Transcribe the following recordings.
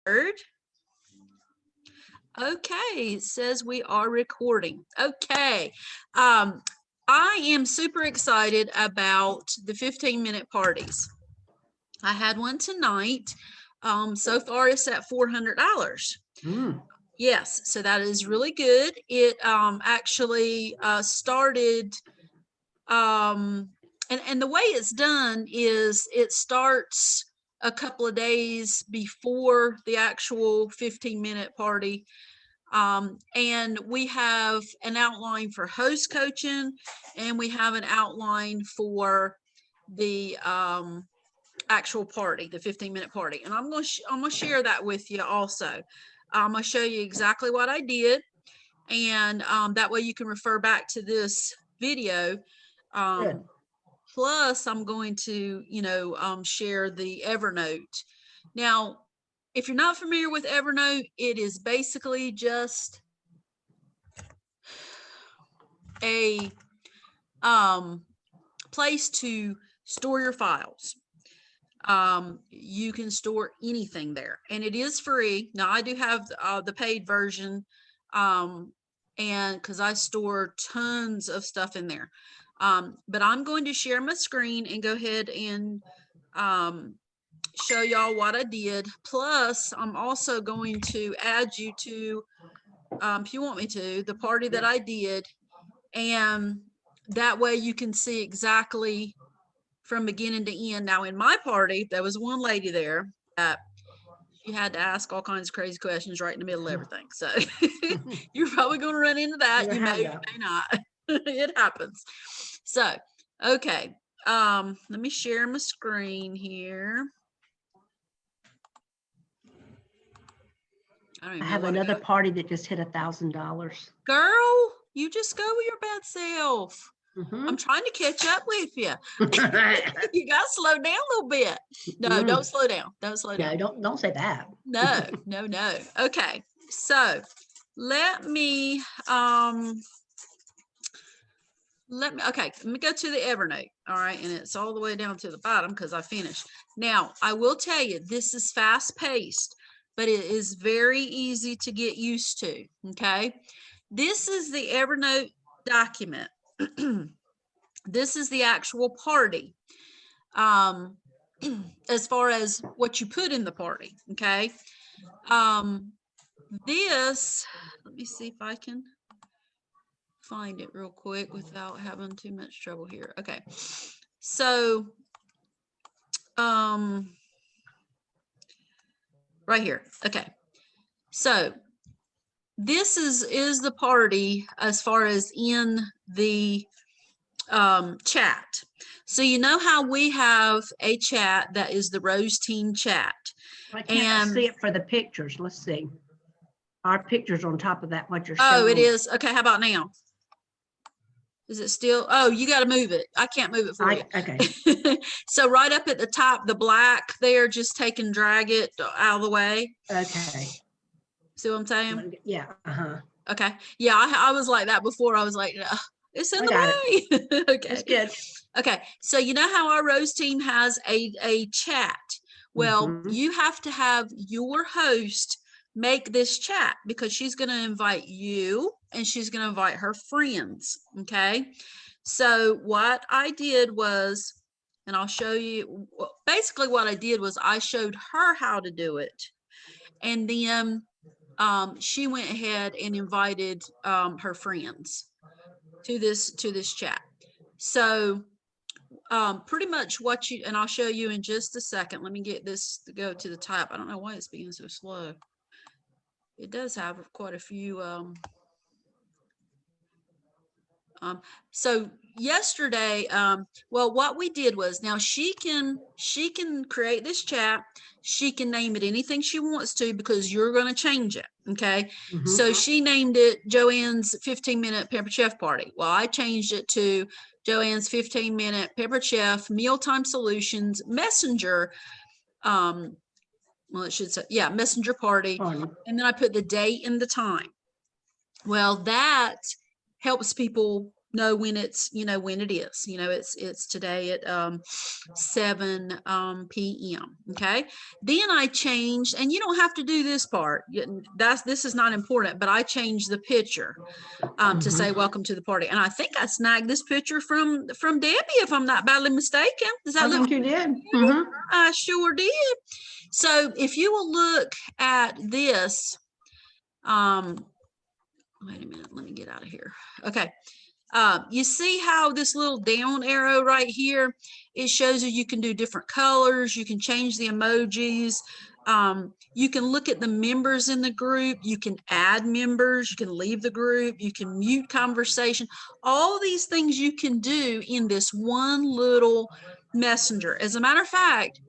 Heard? Okay, it says we are recording. Okay. I am super excited about the 15-minute parties. I had one tonight. So far it's at $400. Yes, so that is really good. It actually started and the way it's done is it starts a couple of days before the actual 15-minute party. And we have an outline for host coaching, and we have an outline for the actual party, the 15-minute party. And I'm gonna share that with you also. I'm gonna show you exactly what I did, and that way you can refer back to this video. Plus, I'm going to, share the Evernote. Now, if you're not familiar with Evernote, it is basically just a place to store your files. You can store anything there, and it is free. Now, I do have the paid version, and because I store tons of stuff in there. But I'm going to share my screen and go ahead and show y'all what I did. Plus, I'm also going to add you to, if you want me to, the party that I did. And that way you can see exactly from beginning to end. Now, in my party, there was one lady there that she had to ask all kinds of crazy questions right in the middle of everything. So you're probably going to run into that. You may not. It happens. So, okay. Let me share my screen here. I have another party that just hit $1,000. Girl, you just go with your bad self. I'm trying to catch up with you. You got to slow down a little bit. No, don't slow down. Don't slow down. No, don't say that. No. Okay. So let me let me go to the Evernote. All right. And it's all the way down to the bottom because I finished. Now, I will tell you, this is fast paced, but it is very easy to get used to. Okay. This is the Evernote document. This is the actual party. As far as what you put in the party. Okay. This, let me see if I can find it real quick without having too much trouble here. Okay. So, right here. Okay. So this is the party as far as in the chat. So you know how we have a chat that is the Rose Team chat. I can't see it for the pictures. Let's see. Our picture's on top of that, what you're showing. Oh, it is. Okay, how about now? Is it still? Oh, you got to move it. I can't move it for you. Okay. So right up at the top, the black there, just take and drag it out of the way. Okay. See what I'm saying? Yeah. Okay. Yeah, I was like that before. I was like, it's in the way. Okay. That's good. Okay. So you know how our Rose Team has a chat? Well, you have to have your host make this chat because she's going to invite you and she's going to invite her friends. Okay. So what I did was, and I'll show you, basically what I did was I showed her how to do it. And then she went ahead and invited her friends to this chat. So pretty much what you, and I'll show you in just a second. Let me get this to go to the top. I don't know why it's being so slow. It does have quite a few. So yesterday, well, what we did was, now she can create this chat. She can name it anything she wants to because you're going to change it. Okay. So she named it Joanne's 15-minute Peppered Chef party. Well, I changed it to Joanne's 15-minute Peppered Chef Mealtime Solutions Messenger. Well, it should say, yeah, messenger party. And then I put the date and the time. Well, that helps people know when it's, when it is, it's today at 7 p.m. Okay. Then I changed, and you don't have to do this part. This is not important, but I changed the picture to say welcome to the party. And I think I snagged this picture from Debbie, if I'm not badly mistaken. Does that I look? think you did. I sure did. So if you will look at this, wait a minute, let me get out of here. Okay. You see how this little down arrow right here, it shows you can do different colors. You can change the emojis. You can look at the members in the group. You can add members. You can leave the group. You can mute conversation. All these things you can do in this one little messenger. As a matter of fact,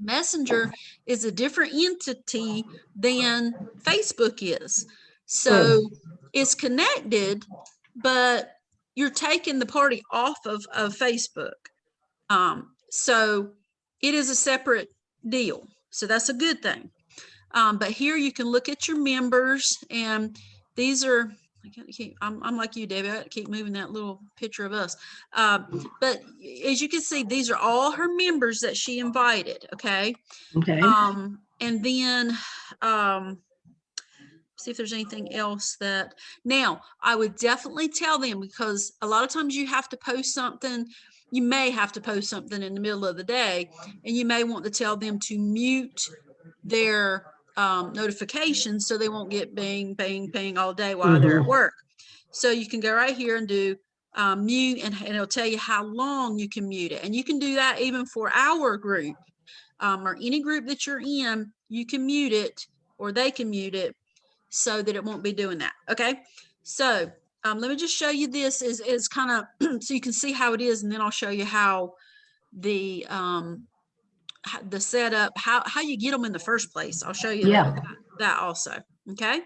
Messenger is a different entity than Facebook is. So it's connected, but you're taking the party off of Facebook. So it is a separate deal. So that's a good thing. But here you can look at your members, and these are, I'm like you, Debbie, I gotta keep moving that little picture of us. But as you can see, these are all her members that she invited. Okay. Okay. And then, see if there's anything else that, now I would definitely tell them, because a lot of times you have to post something, you may have to post something in the middle of the day, and you may want to tell them to mute their notifications so they won't get bing, bing, bing all day while they're at work. So you can go right here and do mute, and it'll tell you how long you can mute it. And you can do that even for our group or any group that you're in, you can mute it, or they can mute it, so that it won't be doing that. Okay. So let me just show you this is kind of so you can see how it is, and then I'll show you how the setup, how you get them in the first place. I'll show you that also. Okay.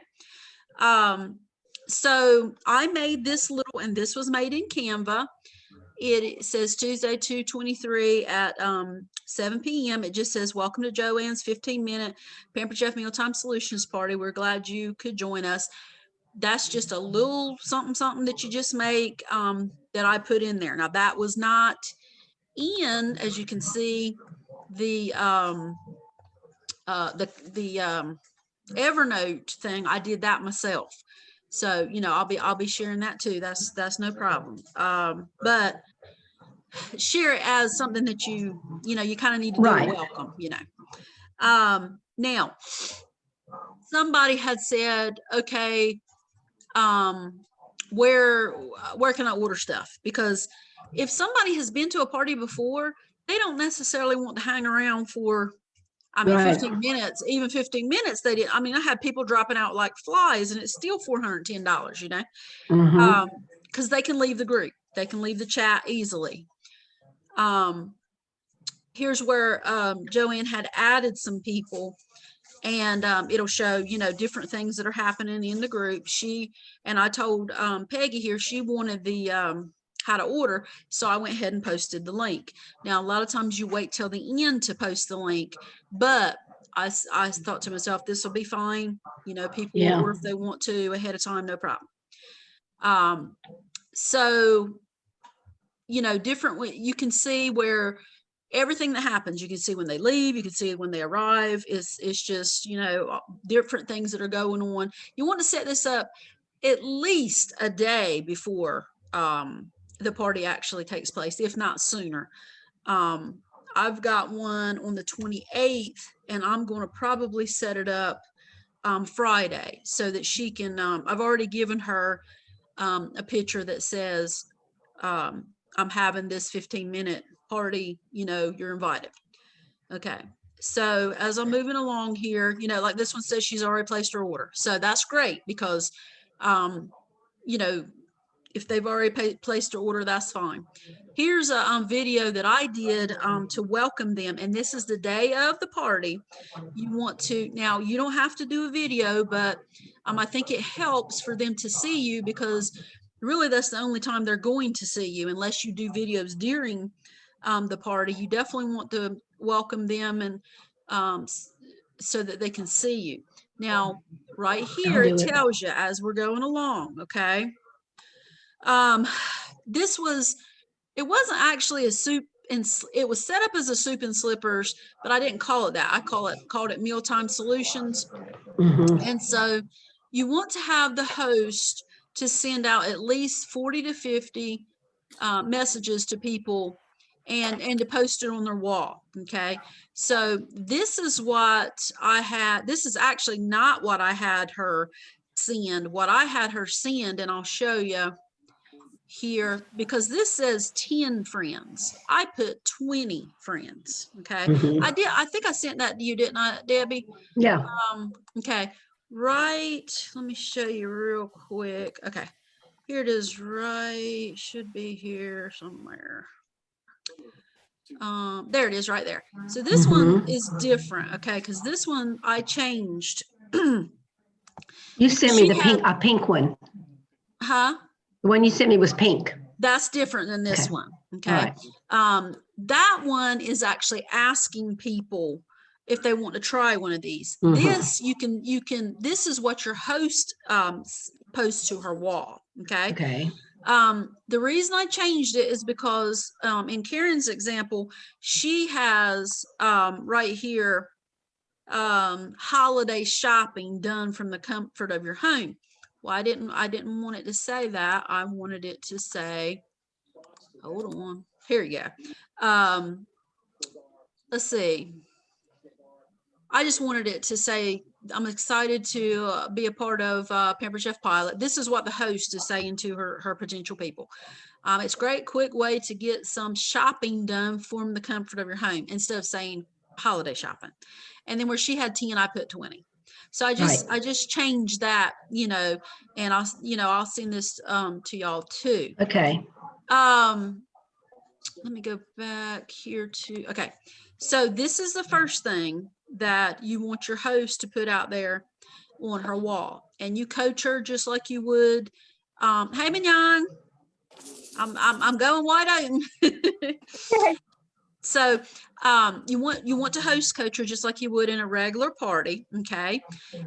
So I made this little, and this was made in Canva. It says Tuesday 2/23 at 7 p.m. It just says, welcome to Joanne's 15-minute Pampered Chef Mealtime Solutions Party. We're glad you could join us. That's just a little something that you just make that I put in there. Now that was not in, as you can see, the Evernote thing. I did that myself. So, I'll be sharing that too. That's no problem. But share it as something that you kind of need to do a welcome, Now, somebody had said, okay, where can I order stuff? Because if somebody has been to a party before, they don't necessarily want to hang around for, 15 minutes, even 15 minutes. They did. I had people dropping out like flies, and it's still $410, because they can leave the group. They can leave the chat easily. Here's where Joanne had added some people, and it'll show, different things that are happening in the group. And I told Peggy here, she wanted the how to order, so I went ahead and posted the link. Now, a lot of times you wait till the end to post the link, but I thought to myself, this will be fine. People will order if they want to ahead of time, no problem. So, different, you can see where everything that happens, you can see when they leave, you can see when they arrive. It's just, different things that are going on. You want to set this up at least a day before the party actually takes place, if not sooner. I've got one on the 28th, and I'm going to probably set it up Friday so that she can, I've already given her a picture that says, I'm having this 15-minute party, you're invited. Okay. So as I'm moving along here, like this one says she's already placed her order. So that's great, because, if they've already placed their order, that's fine. Here's a video that I did to welcome them. And this is the day of the party. You want to, now you don't have to do a video, but I think it helps for them to see you, because really that's the only time they're going to see you, unless you do videos during the party. You definitely want to welcome them, and so that they can see you. Now, right here, it tells you as we're going along, okay? This was, it wasn't actually a soup and it was set up as a soup and slippers, but I didn't call it that. I called it Mealtime Solutions. Mhm. And so you want to have the host to send out at least 40 to 50 messages to people and to post it on their wall. Okay. So this is what I had. This is actually not what I had her send. What I had her send, and I'll show you here, because this says 10 friends. I put 20 friends. Okay. Mhm. I think I sent that to you, didn't I, Debbie? Yeah. Okay, right. Let me show you real quick. Okay, here it is, right, should be here somewhere. There it is right there. So this one Mhm. is different, okay, because this one I changed. You sent me She the had, pink one. huh? The one you sent me was pink. That's different than this Okay. one, All okay? right. That one is actually asking people if they want to try one of these. Mhm. This this is what your host posts to her wall, okay? Okay. The reason I changed it is because in Karen's example, she has right here holiday shopping done from the comfort of your home. Well, I didn't want it to say that. I wanted it to say, hold on, here you go. Let's see. I just wanted it to say, I'm excited to be a part of Pampered Chef Pilot. This is what the host is saying to her potential people. It's a great, quick way to get some shopping done from the comfort of your home instead of saying holiday shopping. And then where she had 10, I put 20. So I just changed that, and I'll send this to y'all too. Okay. Let me go back here to, okay. So this is the first thing that you want your host to put out there on her wall, and you coach her just like you would. Hey, Mignon, I'm going wide open. So you want to host coach her just like you would in a regular party, okay?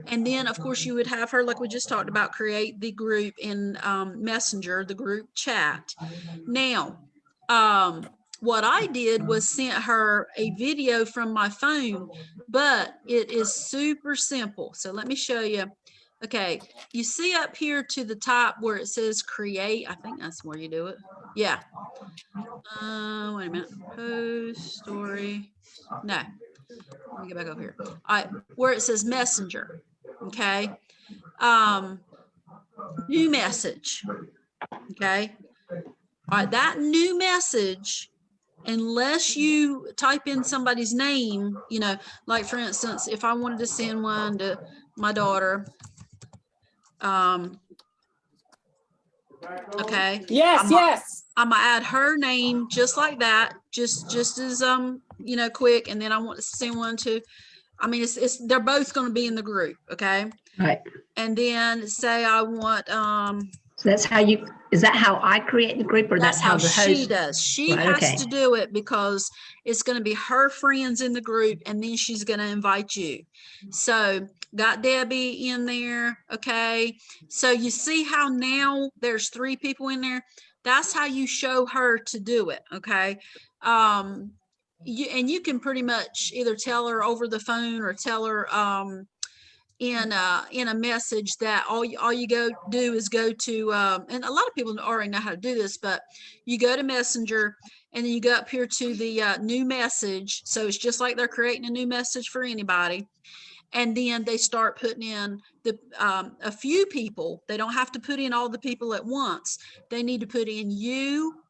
And then of course you would have her, like we just talked about, create the group in Messenger, the group chat. Now, what I did was sent her a video from my phone, but it is super simple. So let me show you. Okay, you see up here to the top where it says create. I think that's where you do it. Yeah. Wait a minute. Post story. No. Let me get back over here. All right, where it says messenger. Okay. New message. Okay. All right, that new message, unless you type in somebody's name, like for instance, if I wanted to send one to my daughter, okay. Yes. I'm gonna add her name just like that, just as quick, and then I want to send one to, it's they're both going to be in the group, okay? Right. And then say I want So is that how I create the group, or that's how the host? she does. She Right, has okay. to do it because it's going to be her friends in the group, and then she's going to invite you. So got Debbie in there, okay? So you see how now there's 3 people in there. That's how you show her to do it, okay? You can pretty much either tell her over the phone or tell her in a message that all you go do is go to and a lot of people already know how to do this, but you go to Messenger and then you go up here to the new message. So it's just like they're creating a new message for anybody, and then they start putting in the a few people. They don't have to put in all the people at once. They need to put in you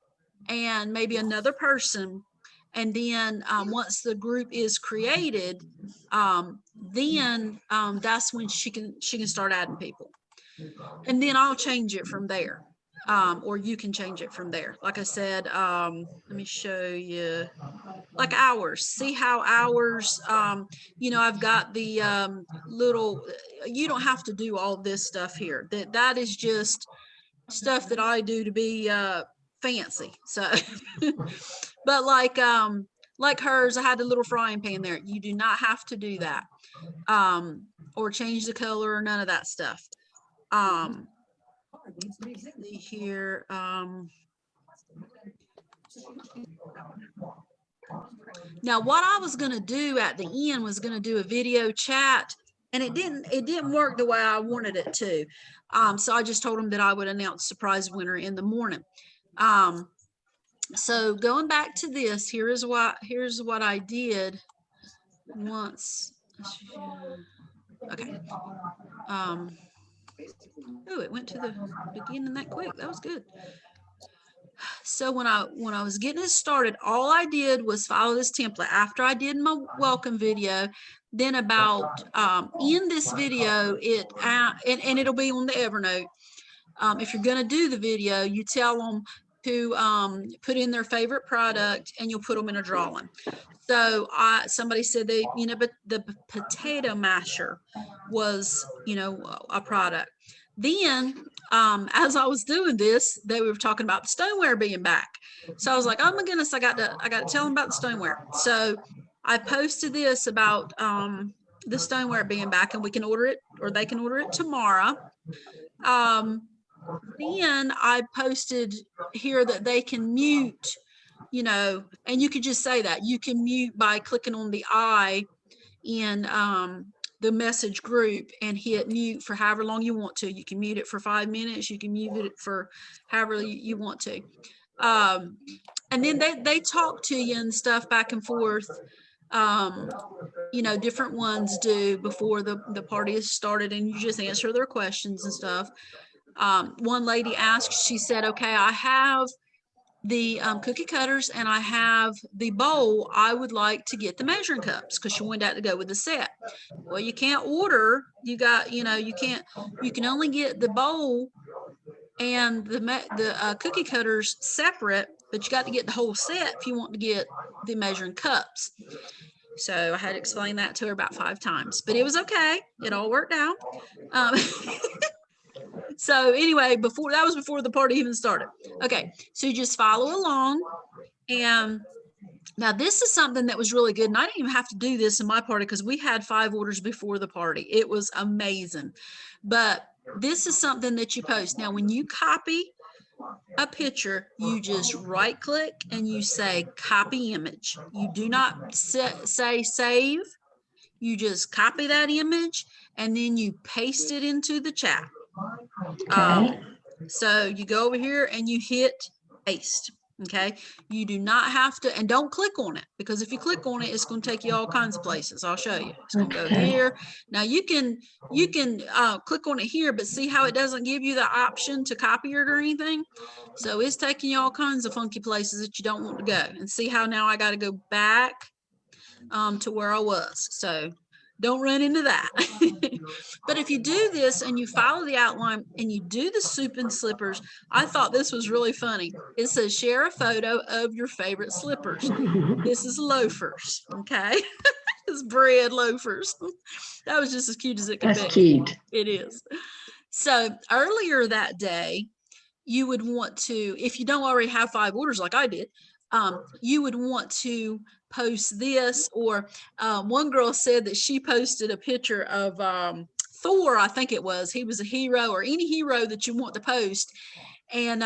and maybe another person, and then once the group is created, then that's when she can start adding people, and then I'll change it from there, or you can change it from there. Like I said, let me show you, like hours. See how hours, I've got the little, you don't have to do all this stuff here. That is just stuff that I do to be fancy. So but like hers, I had a little frying pan there. You do not have to do that, or change the color or none of that stuff. see here. Now what I was going to do at the end was going to do a video chat, and it didn't work the way I wanted it to. So I just told them that I would announce surprise winner in the morning. So going back to this, here's what I did once. Okay. Oh, it went to the beginning that quick. That was good. So when I was getting it started, all I did was follow this template. After I did my welcome video, then about in this video, and it'll be on the Evernote. If you're going to do the video, you tell them to put in their favorite product, and you'll put them in a drawing. So somebody said but the potato masher was, a product. Then as I was doing this, they were talking about the stoneware being back. So I was like, oh my goodness, I got to tell them about the stoneware. So I posted this about the stoneware being back, and we can order it, or they can order it tomorrow. Then I posted here that they can mute, and you could just say that you can mute by clicking on the I in the message group and hit mute for however long you want to. You can mute it for 5 minutes. You can mute it for however you want to. And then they talk to you and stuff back and forth. Different ones do before the party is started, and you just answer their questions and stuff. One lady asked, she said, okay, I have the cookie cutters and I have the bowl. I would like to get the measuring cups, because she wanted that to go with the set. Well, you can't order. You can only get the bowl and the cookie cutters separate, but you got to get the whole set if you want to get the measuring cups. So I had to explain that to her about 5 times, but it was okay. It all worked out. So anyway, that was before the party even started. Okay, so you just follow along. And now this is something that was really good, and I didn't even have to do this in my party because we had 5 orders before the party. It was amazing. But this is something that you post. Now, when you copy a picture, you just right click and you say copy image. You do not say save. You just copy that image and then you paste it into the chat. Okay. So you go over here and you hit paste. Okay, you do not have to, and don't click on it, because if you click on it, it's going to take you all kinds of places. I'll show you. It's going to go here. Now you can click on it here, but see how it doesn't give you the option to copy it or anything? So it's taking you all kinds of funky places that you don't want to go. And see how now I got to go back to where I was. So don't run into that. But if you do this and you follow the outline and you do the soup and slippers, I thought this was really funny. It says share a photo of your favorite slippers. This is loafers, okay? It's bread loafers. That was just as cute as it could be. That's cute. It is. So earlier that day, you would want to, if you don't already have 5 orders like I did, you would want to post this. Or one girl said that she posted a picture of Thor, I think it was. He was a hero, or any hero that you want to post. And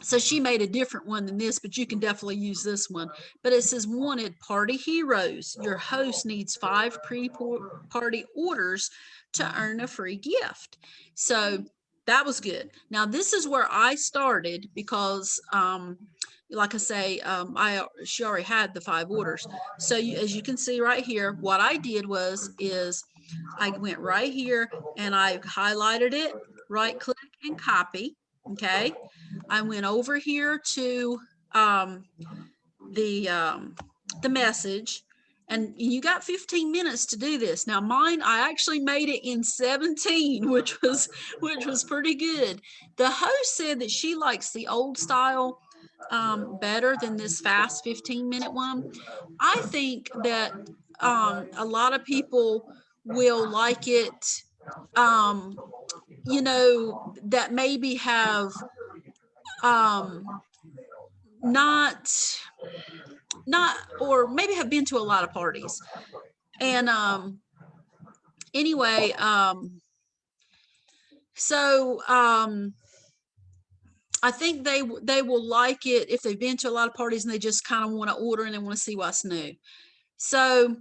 so she made a different one than this, but you can definitely use this one. But it says, wanted party heroes. Your host needs 5 pre-party orders to earn a free gift. So that was good. Now this is where I started, because like I say, she already had the 5 orders. So as you can see right here, what I did is I went right here and I highlighted it, right click and copy. Okay. I went over here to the message, and you got 15 minutes to do this. Now mine, I actually made it in 17, which was pretty good. The host said that she likes the old style better than this fast 15-minute one. I think that a lot of people will like it, that maybe have not, or maybe have been to a lot of parties. And anyway, So I think they will like it if they've been to a lot of parties and they just kind of want to order and they want to see what's new. So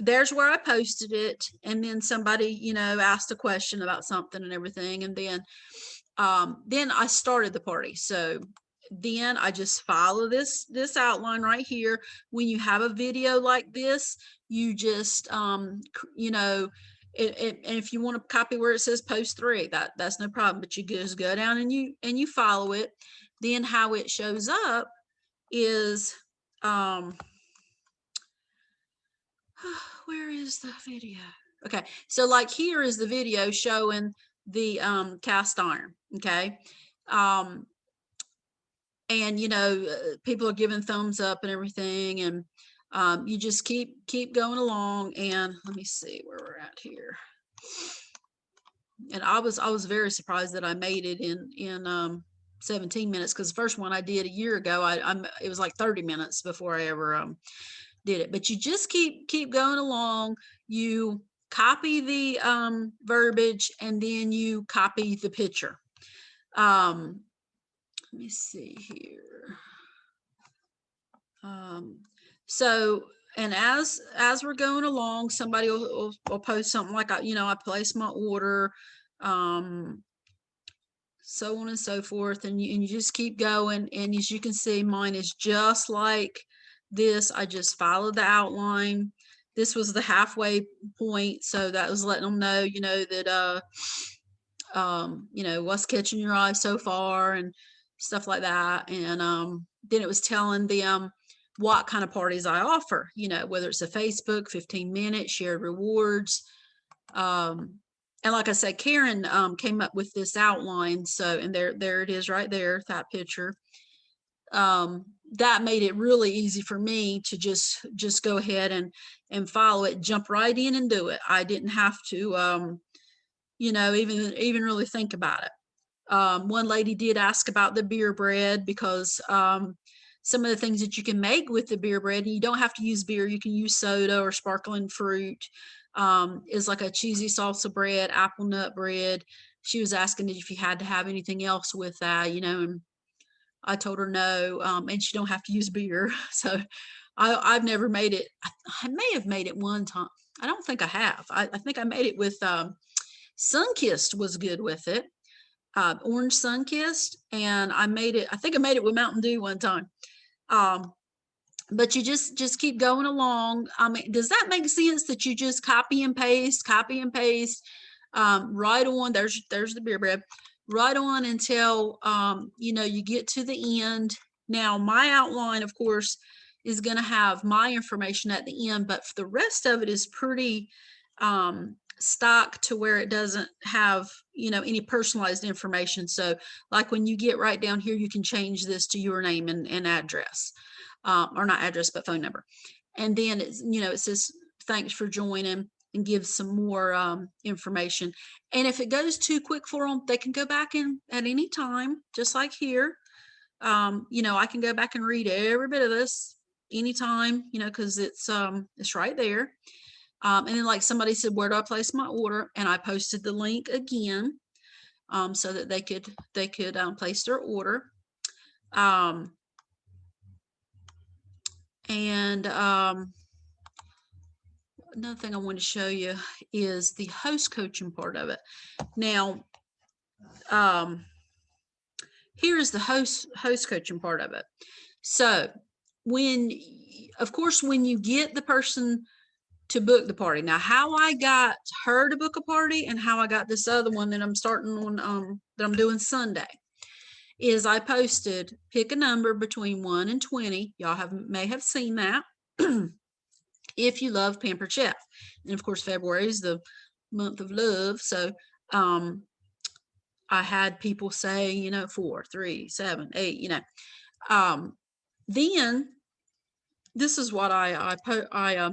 there's where I posted it, and then somebody, you know, asked a question about something and everything, and then I started the party. So then I just follow this outline right here. When you have a video like this, you just you know, and if you want to copy where it says post 3, that's no problem, but you just go down and you follow it. Then how it shows up is where is the video? Okay, so like here is the video showing the cast iron. Okay, and you know, people are giving thumbs up and everything, and you just keep going along. And let me see where we're at here. And I was very surprised that I made it in 17 minutes, because the first one I did a year ago, it was like 30 minutes before I ever did it. But you just keep going along. You copy the verbiage, and then you copy the picture. Let me see here. So, and as we're going along, somebody will post something like, you know, I placed my order, so on and so forth, and you just keep going. And as you can see, mine is just like this. I just followed the outline. This was the halfway point, so that was letting them know, you know, that you know, what's catching your eye so far and stuff like that. And then it was telling them what kind of parties I offer, you know, whether it's a Facebook 15-minute shared rewards. And like I said, Karen came up with this outline. So, and there it is right there, that picture. That made it really easy for me to just go ahead and follow it, jump right in and do it. I didn't have to, you know, even really think about it. One lady did ask about the beer bread, because some of the things that you can make with the beer bread, and you don't have to use beer, you can use soda or sparkling fruit, is like a cheesy salsa bread, apple nut bread. She was asking if you had to have anything else with that, you know, and I told her no, and she don't have to use beer. So I've never made it. I may have made it one time. I don't think I have. I think I made it with Sunkist was good with it, orange Sunkist, and I think I made it with Mountain Dew one time. But you just keep going along. I mean, does that make sense that you just copy and paste, right on? There's the beer bread, right on until you know, you get to the end. Now my outline, of course, is going to have my information at the end, but the rest of it is pretty stock, to where it doesn't have, you know, any personalized information. So like when you get right down here, you can change this to your name and address, or not address, but phone number. And then it's, you know, it says thanks for joining, and give some more information. And if it goes too quick for them, they can go back in at any time, just like here. You know, I can go back and read every bit of this anytime, you know, because it's right there. And then like somebody said, where do I place my order? And I posted the link again, so that they could place their order. And another thing I want to show you is the host coaching part of it. Now, here is the host coaching part of it. So of course, when you get the person to book the party. Now, how I got her to book a party and how I got this other one that I'm starting on, that I'm doing Sunday, is I posted, pick a number between 1 and 20. Y'all may have seen that. If you love Pampered Chef. And of course, February is the month of love. So I had people say, you know, 4, 3, 7, 8, you know. Then this is what I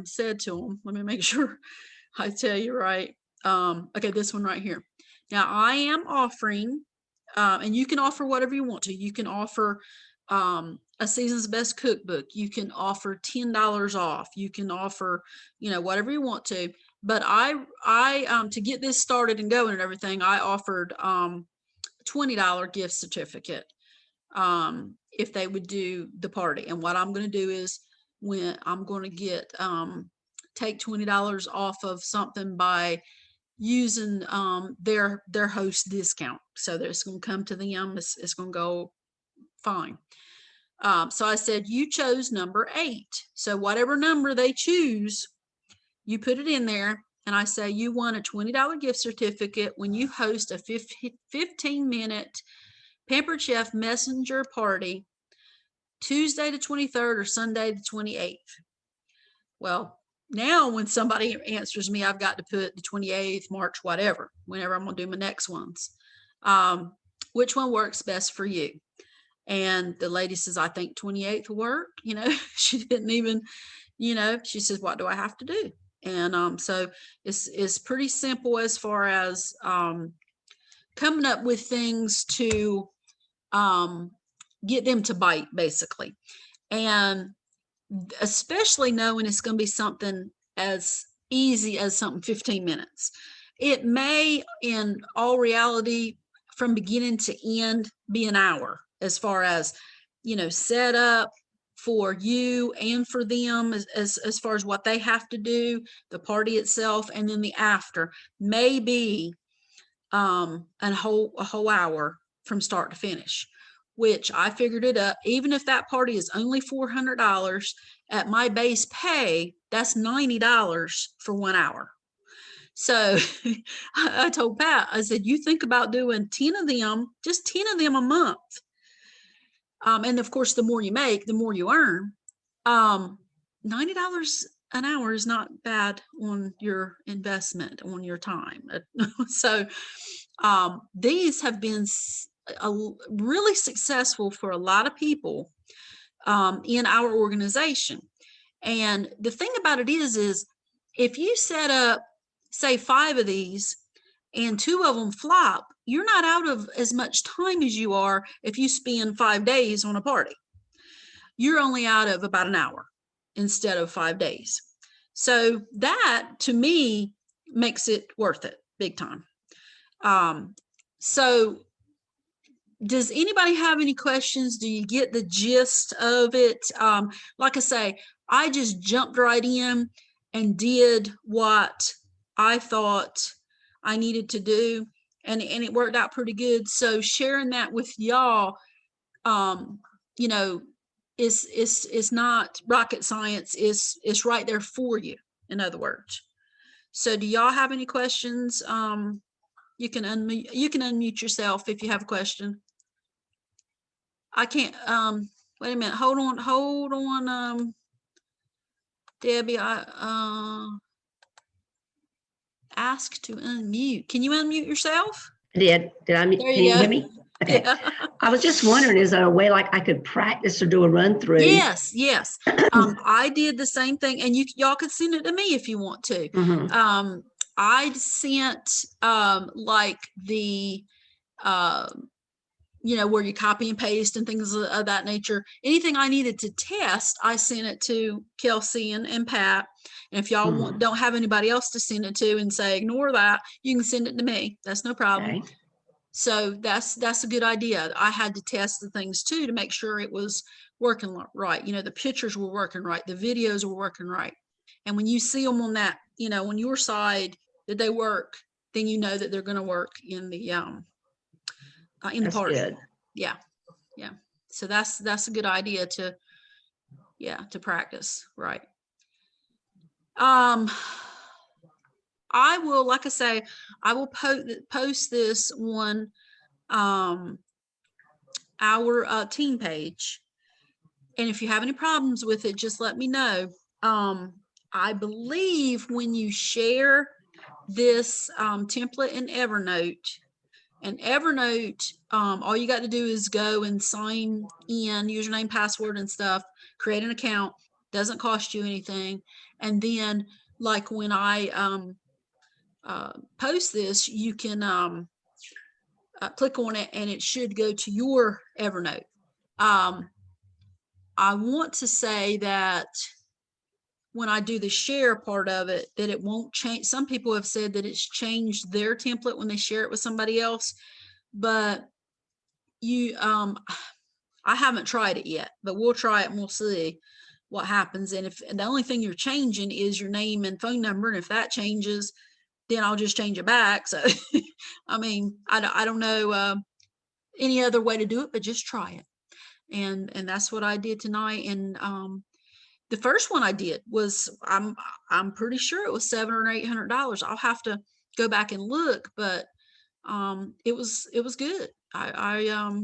said to them. Let me make sure I tell you right. Okay, this one right here. Now I am offering, and you can offer whatever you want to. You can offer a Season's Best cookbook. You can offer $10 off. You can offer, you know, whatever you want to. But I to get this started and going and everything, I offered $20 gift certificate if they would do the party. And what I'm going to do is, when I'm going to get take $20 off of something by using their host discount. So that's going to come to them. It's going to go fine. So I said, you chose number 8. So whatever number they choose, you put it in there. And I say, you won a $20 gift certificate when you host a 15-minute Pampered Chef messenger party, Tuesday the 23rd or Sunday the 28th. Well, now when somebody answers me, I've got to put the 28th, March, whatever, whenever I'm going to do my next ones. Which one works best for you? And the lady says, I think 28th will work. You know, she didn't even, you know, she says, what do I have to do? And so it's pretty simple as far as coming up with things to get them to bite, basically. And especially knowing it's going to be something as easy as something 15 minutes. It may, in all reality, from beginning to end, be an hour, as far as, you know, set up for you and for them, as far as what they have to do, the party itself, and then the after may be a whole hour from start to finish, which I figured it up. Even if that party is only $400 at my base pay, that's $90 for 1 hour. So I told Pat, I said, you think about doing 10 of them, just 10 of them a month. And of course, the more you make, the more you earn. $90 an hour is not bad on your investment, on your time. So these have been really successful for a lot of people in our organization. And the thing about it is if you set up, say, 5 of these and 2 of them flop, you're not out of as much time as you are if you spend 5 days on a party. You're only out of about an hour instead of 5 days. So that, to me, makes it worth it big time. So does anybody have any questions? Do you get the gist of it? Like I say, I just jumped right in and did what I thought I needed to do, and it worked out pretty good. So sharing that with y'all, you know, it's not rocket science. It's right there for you, in other words. So do y'all have any questions? You can unmute yourself if you have a question. I can't, wait a minute, hold on, Debbie, ask to unmute. Can you unmute yourself? I did. Can you hear me? Okay. Yeah. I was just wondering, is there a way like I could practice or do a run through? Yes. I did the same thing, and y'all could send it to me if you want to. Mm-hmm. I sent like the you know, where you copy and paste and things of that nature. Anything I needed to test, I sent it to Kelsey and Pat. And if y'all don't have anybody else to send it to and say, ignore that, you can send it to me. That's no problem. Okay. So that's a good idea. I had to test the things too to make sure it was working right. You know, the pictures were working right. The videos were working right. And when you see them on that, you know, on your side that they work, then you know that they're going to work in the party. Good. Yeah. So that's a good idea to practice. Right. I will, like I say, I will post this on our team page. And if you have any problems with it, just let me know. I believe when you share this template in Evernote, all you got to do is go and sign in, username, password, and stuff, create an account. Doesn't cost you anything. And then, like when I post this, you can click on it, and it should go to your Evernote. I want to say that when I do the share part of it, that it won't change. Some people have said that it's changed their template when they share it with somebody else, but I haven't tried it yet, but we'll try it and we'll see what happens. And if the only thing you're changing is your name and phone number, and if that changes, then I'll just change it back. So, I mean, I don't know any other way to do it, but just try it. And that's what I did tonight. And the first one I did was, I'm pretty sure it was $700 or $800. I'll have to go back and look, but it was good. I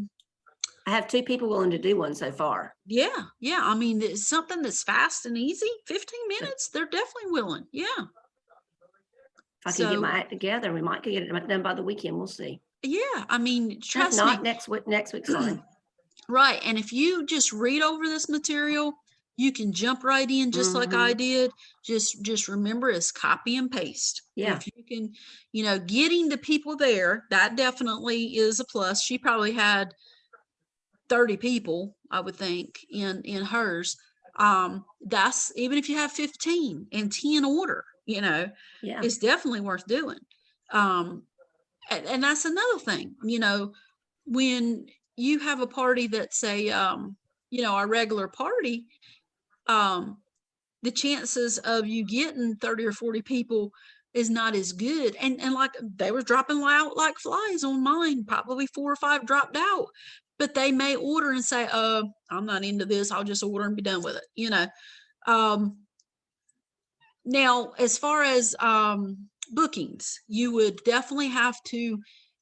have 2 people willing to do one so far. Yeah. I mean, it's something that's fast and easy. 15 minutes, they're definitely willing. Yeah. If I can get So- my act together, we might get it done by the weekend. We'll see. Yeah. I mean, If trust me. not, next week's fine. Right. And if you just read over this material, you can jump right in just like I did. Just remember, it's copy and paste. Yeah. If you can, getting the people there, that definitely is a plus. She probably had 30 people, I would think, in hers. That's, even if you have 15 and 10 order, Yeah. it's definitely worth doing. And that's another thing, when you have a party that's a regular party, the chances of you getting 30 or 40 people is not as good. And like, they were dropping out like flies on mine, probably 4 or 5 dropped out, but they may order and say, I'm not into this, I'll just order and be done with it. Now, as far as bookings, you would definitely have to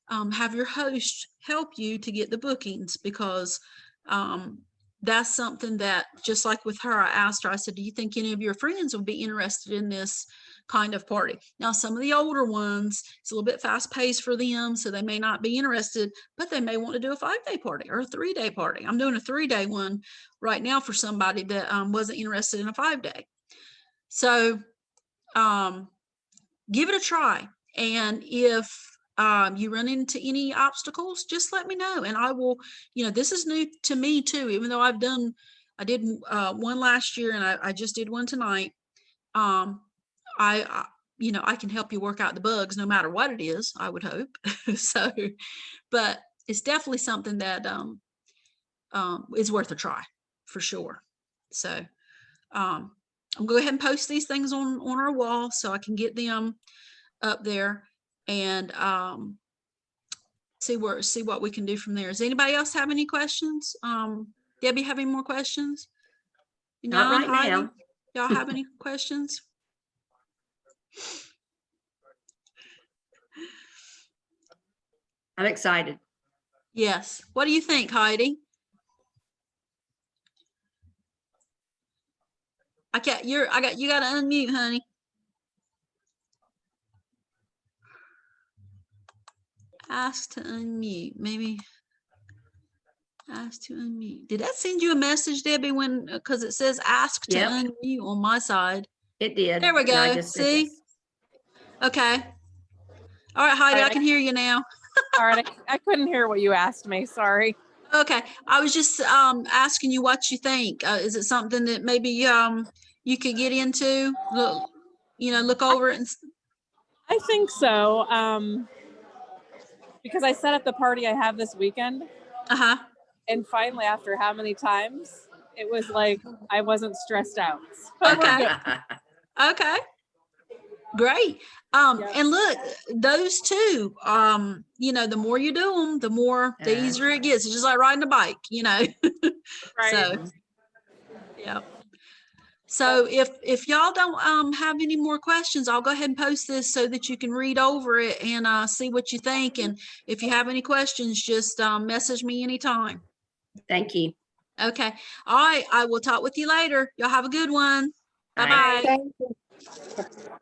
have your host help you to get the bookings, because that's something that, just like with her, I asked her, I said, do you think any of your friends would be interested in this kind of party? Now, some of the older ones, it's a little bit fast paced for them, so they may not be interested, but they may want to do a 5-day party or a 3-day party. I'm doing a 3-day one right now for somebody that wasn't interested in a 5-day. So give it a try. And if you run into any obstacles, just let me know. And I will, this is new to me too, even though I did one last year, and I just did one tonight. I can help you work out the bugs no matter what it is, I would hope. So, but it's definitely something that is worth a try for sure. So, I'm gonna go ahead and post these things on our wall so I can get them up there, and see what we can do from there. Does anybody else have any questions? Debbie, have any more questions? Not right Heidi, now. y'all have any questions? I'm excited. Yes. What do you think, Heidi? You got to unmute, honey. Ask to unmute. Maybe ask to unmute. Did that send you a message, Debbie, because it says ask to Yep. unmute on my side? It did. There we and I go. just did See? this. Okay. All right, Heidi, I can hear you now. All right, I couldn't hear what you asked me. Sorry. Okay. I was just asking you what you think. Is it something that maybe you could get into? Look over it and I think so. Because I set up the party I have this weekend, uh-huh. and finally, after how many times, it was like I wasn't stressed out. So Okay. Okay. Great. Yeah. And look, those two, the more you do them, the Yeah. easier it gets. It's just like riding a bike, Right. So, yeah. So if y'all don't have any more questions, I'll go ahead and post this so that you can read over it and see what you think. And if you have any questions, just message me anytime. Thank you. Okay. All right. I will talk with you later. Y'all have a good one. Bye. Bye-bye. Thank you.